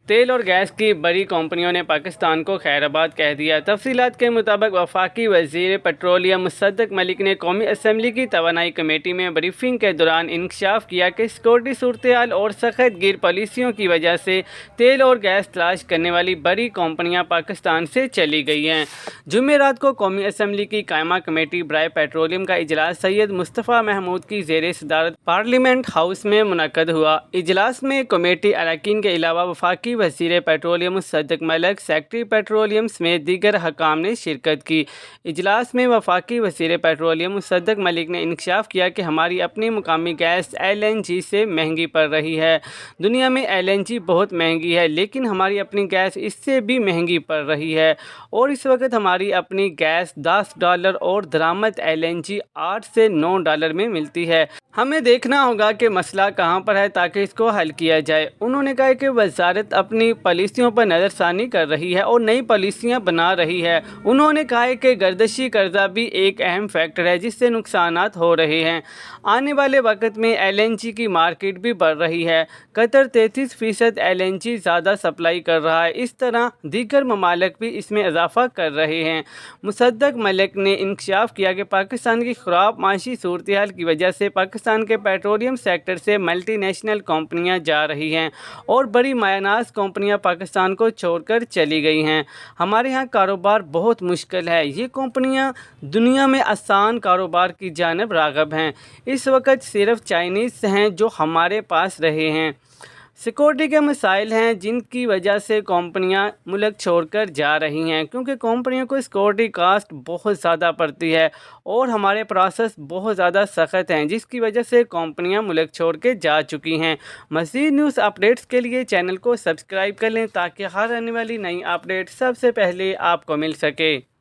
तेल और गैस की बड़ी कंपनियों ने पाकिस्तान को खैराबाद कह दिया। तफसीलात के मुताबिक वफाकी वज़ीर पेट्रोलियम मुसद्दक मलिक ने कौमी असम्बली की तवानाई कमेटी में ब्रीफिंग के दौरान इंकशाफ किया कि सिक्योरिटी सूरत-ए-हाल और सख्त गिर पॉलिसियों की वजह से तेल और गैस तलाश करने वाली बड़ी कंपनियां पाकिस्तान से चली गई हैं। जुमेरात को कौमी असम्बली की कायमा कमेटी बराए पेट्रोलियम का इजलास सैयद मुस्तफ़ा महमूद की ज़ेर सदारत पार्लियामेंट हाउस में मुनक्कद हुआ। इजलास में कमेटी अरकान के अलावा वफाकी वज़ीर पेट्रोलियम मुसद्दक मलिक, सेक्रेटरी पेट्रोलियम समेत दीगर हकाम ने शिरकत की। इजलास में वफाकी वज़ीर पेट्रोलियम मुसद्दक मलिक ने इंकशाफ किया कि हमारी अपनी मुकामी गैस LNG से महंगी पड़ रही है। दुनिया में LNG बहुत महंगी है, लेकिन हमारी अपनी गैस इससे भी महंगी पड़ रही है और इस वक्त हमारी अपनी गैस $10 और दरामद LNG $8 से $9 में मिलती है। हमें देखना होगा कि मसला कहाँ पर है ताकि इसको हल किया जाए। उन्होंने कहा कि वजारत अपनी पॉलिसियों पर नज़रसानी कर रही है और नई पॉलिसियाँ बना रही है। उन्होंने कहा है कि गर्दिशी कर्जा भी एक अहम फैक्टर है जिससे नुकसानात हो रहे हैं। आने वाले वक्त में LNG की मार्केट भी बढ़ रही है। कतर 33% LNG ज़्यादा सप्लाई कर रहा है। इस तरह दीगर ममालिक भी इसमें इजाफा कर रहे हैं। मुसद्दक मलिक ने इंकशाफ किया कि पाकिस्तान की ख़राब माशी सूरत-ए-हाल की वजह से पाकिस्तान के पेट्रोलियम सेक्टर से मल्टी नेशनल कंपनियां जा रही हैं और बड़ी मायनाज कंपनियां पाकिस्तान को छोड़कर चली गई हैं। हमारे यहाँ कारोबार बहुत मुश्किल है। ये कंपनियां दुनिया में आसान कारोबार की जानिब राग़िब हैं। इस वक्त सिर्फ चाइनीज़ हैं जो हमारे पास रहे हैं। सिक्योरिटी के मसाइल हैं जिनकी वजह से कंपनियां मुल्क छोड़कर जा रही हैं, क्योंकि कंपनियों को सिक्योरिटी कास्ट बहुत ज़्यादा पड़ती है और हमारे प्रोसेस बहुत ज़्यादा सख्त हैं, जिसकी वजह से कंपनियां मुल्क छोड़ के जा चुकी हैं। मज़ीद न्यूज़ अपडेट्स के लिए चैनल को सब्सक्राइब कर लें ताकि हर आने वाली नई अपडेट सबसे पहले आपको मिल सके।